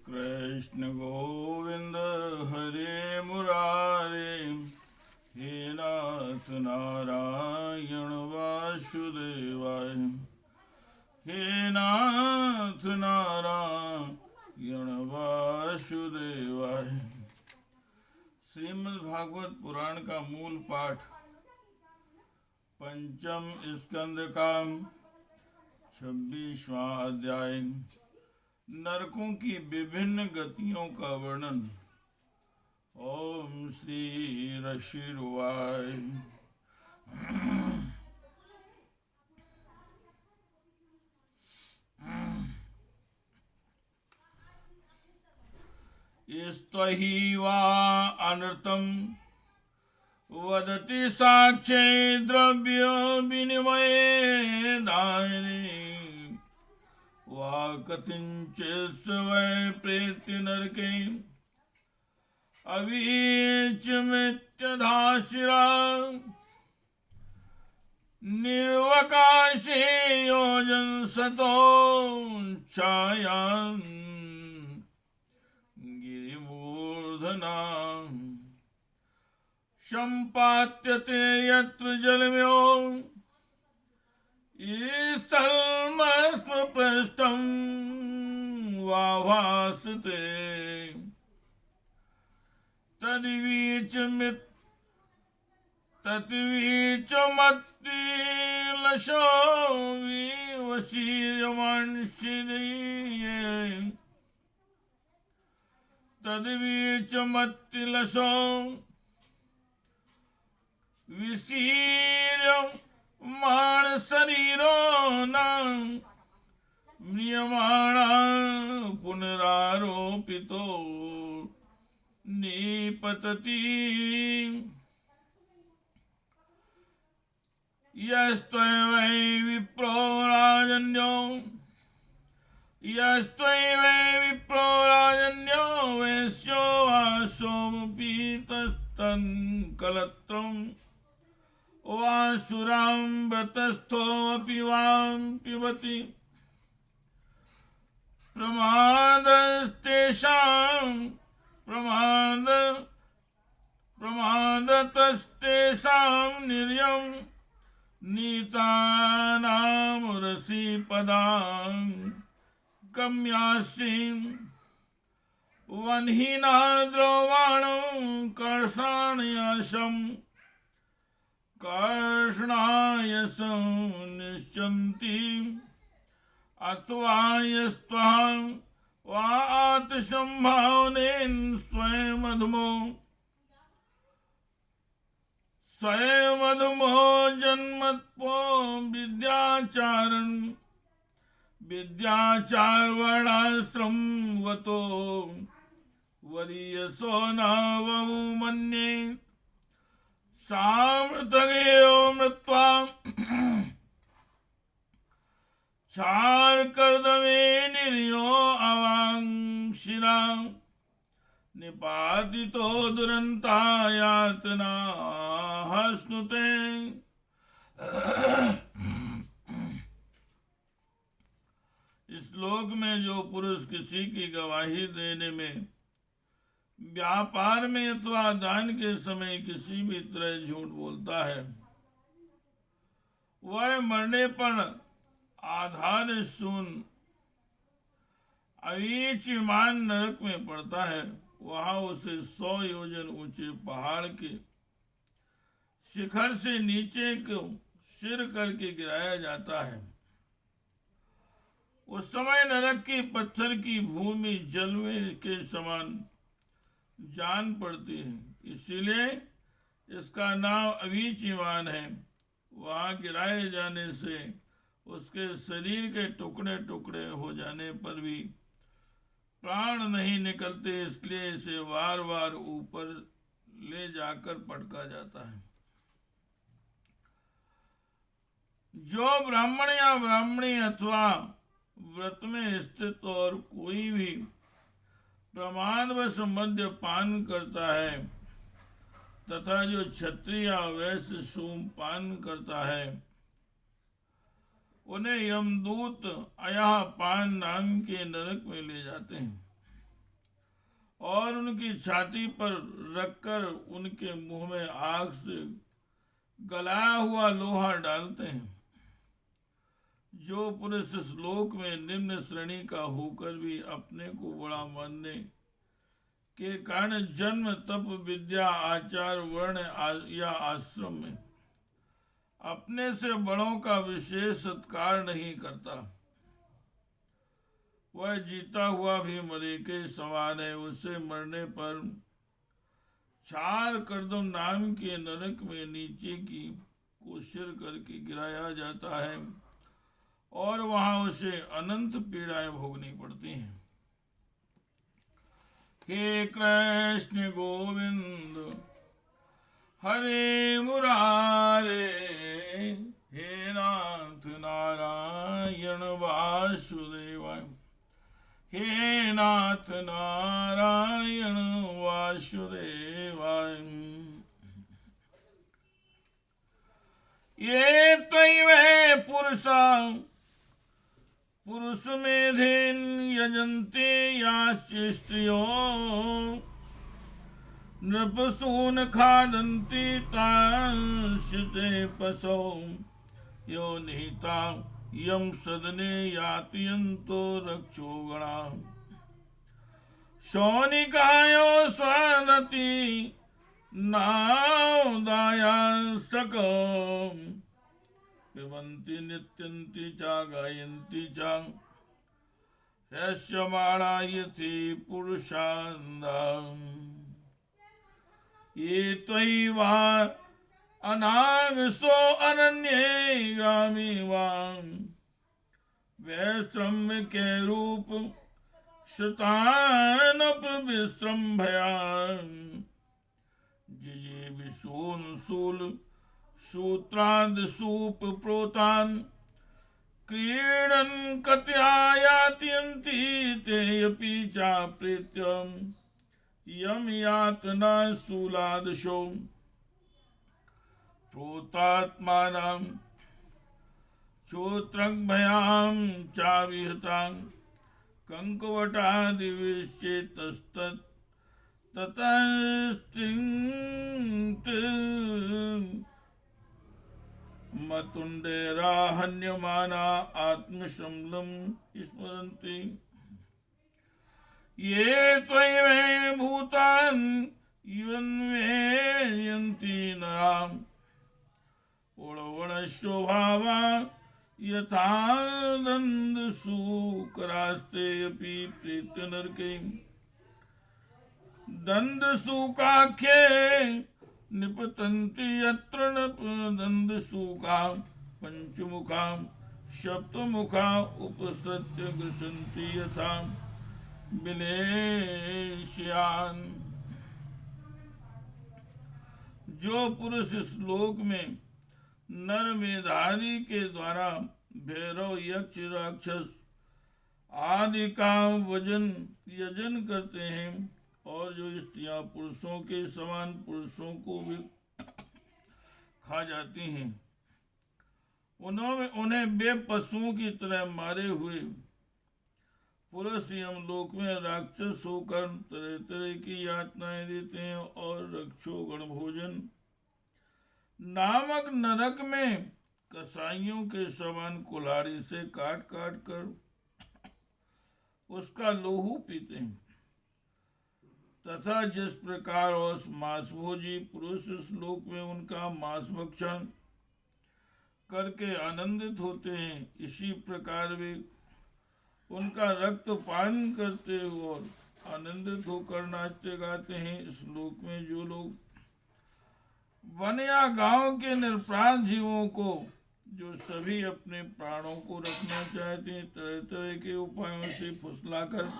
कृष्ण गोविंद हरे मुरारे, हे नाथ नारायण वासुदेवाय, हे नाथ नारायण वासुदेवाय। श्रीमद् भागवत पुराण का मूल पाठ पंचम स्कंद का 26वां अध्याय, नरकों की विभिन्न गतियों का वर्णन। ओम श्री ऋषिर्वाय। स्तहि वा अनृतं वदति साक्षे द्रव्य विनिमये दायिने, वा कथंचित् वै प्रेत्य नरके अवीच्यमित्यधाशिरा, निर्वकाशे योजन सतो छायान् गिरिमूर्धना, सम्पात्यते यत्र जलम्यो स्थलमस्मपृष्ठं वा भासते, तद्वीचमत्तिलशो विवशीर्यमांशिनीये, तद्वीचमत्तिलशो विशीर्यमाण शरीरो न म्रियमाणा पुनरारोपितो निपतति, यस्त्वै विप्रो राजन्यो, यस्त्वै विप्रो राजन्यो वैश्यो वासोऽपि तस्तत्कलत्रं, वासुरां व्रतस्थोऽपि वां पिबति, प्रमादतस्तेषां निर्यं नीतानां रसिपदां गम्यासिं, वह्निना द्रवाणं कर्षणायसं निश्चन्ति, अथवा यस्त्वं वा आत्मसंभावनेन स्वयमधुमो जन्मत्वो विद्याचारवर्णाश्रम वतो वरीयसो न वहु मन्ये, सामृतगेयो मृत्वा क्षारकर्दमे निर्यो अवांशिरा, निपातितो दुरंतायातना हस्नुते। इस श्लोक में जो पुरुष किसी की गवाही देने में, व्यापार में अथवा दान के समय किसी भी तरह झूठ बोलता है, वह मरने पर आधार शून्य अवीच्यमान नरक में पड़ता है। वहां उसे 100 योजन ऊंचे पहाड़ के शिखर से नीचे को सिर करके गिराया जाता है। उस समय नरक की पत्थर की भूमि जलवे के समान जान पड़ती है, इसीलिए इसका नाम अवीच्यमान है। वहां गिराए जाने से उसके शरीर के टुकड़े टुकड़े हो जाने पर भी प्राण नहीं निकलते, इसलिए इसे बार बार ऊपर ले जाकर पटका जाता है। जो ब्राह्मण या ब्राह्मणी अथवा व्रत में स्थित और कोई भी प्रमादवश मद्यपान करता है तथा जो क्षत्रिय या वैश्य सोमपान करता है, उन्हें यमदूत अयः पान नाम के नरक में ले जाते हैं। और उनकी छाती पर रखकर उनके मुंह में आग से गलाया हुआ लोहा डालते हैं। जो पुरुष इस लोक में निम्न श्रेणी का होकर भी अपने को बड़ा मानने के कारण जन्म, तप, विद्या, आचार, वर्ण या आश्रम में अपने से बड़ों का विशेष सत्कार नहीं करता, वह जीता हुआ भी मरे के समान है। उसे मरने पर छार कर्दम नाम के नरक में नीचे की को सिर करके गिराया जाता है और वहां उसे अनंत पीड़ाएं भोगनी पड़ती हैं। हे कृष्ण गोविंद हरे मुरारे, हे नाथ नारायण वासुदेवाय, हे नाथ नारायण वासुदेवाय। ये त्वयि पुरुषा पुरुष मेधेन यजन्ते याश्च स्त्रियो, नृपसून खादन्ति तांश्च पशो, यो निहिता यम सदने याति यन्तो रक्षो गणा, शौनिकायो स्वनति नादायांस्तको, पिबन्ति नित्यन्ति च गायन्ति च, ह्यस्यमाणा यथि पुरुषान्धा। ये त्वयि वा अनागसो अरण्ये ग्रामी वां, वैश्रम्य के रूप श्रुतानप विश्रम्भयां, जिजे विशून शूल सूत्रादसूप प्रोतान, क्रीडन कत्यायात्यन्ति तेऽपि चाप्रीत्यं, यम यातना शूलादशो प्रोतात्मानां, श्रोत्रग्भयां चाविहतां, कंकवटादिविश्चेतस्तत् ततस्तिंक् मतुण्डेराहन्यमाना आत्मशमलं स्मरन्ति। ये त्वयि भूतान् यन्वेयन्ति नराम्, उर्वणशोभावा यथा दन्दसूकरास्ते अपि प्रेत्यनरके, दन्दसूकाख्ये निपतन्ति यत्र दन्दसूका, पंचमुखा सप्तमुखा उपसृत्य गृह्णन्ति यथा विलेश्यान। जो पुरुष इस लोक में नर मेधारी के द्वारा भैरव, यक्ष, राक्षस आदि का यजन करते हैं, और जो स्त्रियां पुरुषों के समान पुरुषों को भी खा जाती हैं, उन्हें वे पशुओं की तरह मारे हुए पुरुष यमलोक में राक्षस होकर तरह तरह की यातनाएं देते हैं, और रक्षोगण भोजन नामक नरक में कसाईयों के समान कुल्हाड़ी से काट काट कर उसका लोहू पीते हैं। तथा जिस प्रकार उस मांसभोजी पुरुष इस लोक में उनका मांस भक्षण करके आनंदित होते हैं, इसी प्रकार वे उनका रक्त पान करते और आनंदित होकर नाचते गाते हैं। इस लोक में जो लोग वन या गांव के निरपराध जीवों को, जो सभी अपने प्राणों को रखना चाहते हैं, तरह तरह के उपायों से फुसलाकर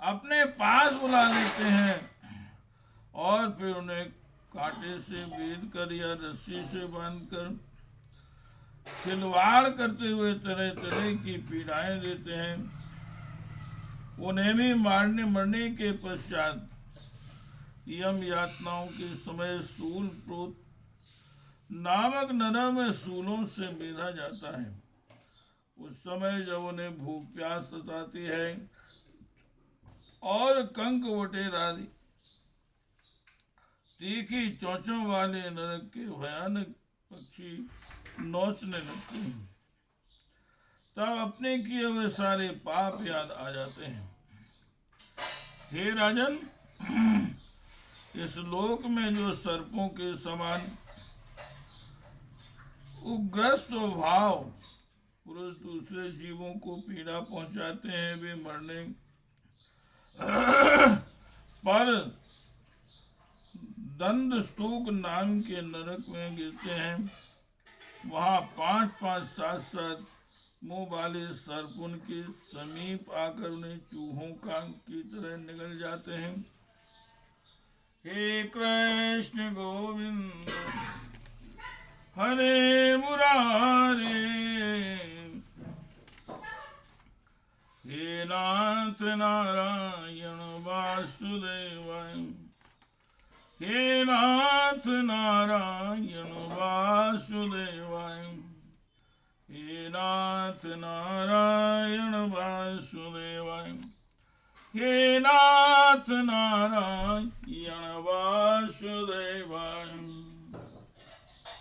अपने पास बुला लेते हैं, और फिर उन्हें कांटे से बेध कर या रस्सी से बांधकर खिलवाड़ करते हुए तरह तरह की पीड़ाएं देते हैं। उन्हें भी मरने के पश्चात यम यातनाओं के समय सूल प्रोत नामक नरक में सूलों से बेधा जाता है। उस समय जब उन्हें भूख प्यास सताती है, और कंक वटेरादि तीखी चोंचों वाले नरक के भयानक पक्षी नोचने लगते हैं। तब अपने किए हुए सारे पाप याद आ जाते हैं। हे राजन, इस लोक में जो सर्पों के समान उग्र स्वभाव पुरुष दूसरे जीवों को पीड़ा पहुंचाते हैं, वे मरने पर दंड स्तूक नाम के नरक में गिरते हैं। वहां 5-5, 7-7 मुंह वाले सर्प उनके समीप आकर उन्हें चूहों की तरह निगल जाते हैं। हे कृष्ण गोविंद हरे मुरारे, हे नाथ नारायण वासुदेवाय, हे नाथ नारायण वासुदेवाय, हे नाथ नारायण वासुदेवाय, हे नाथ नारायण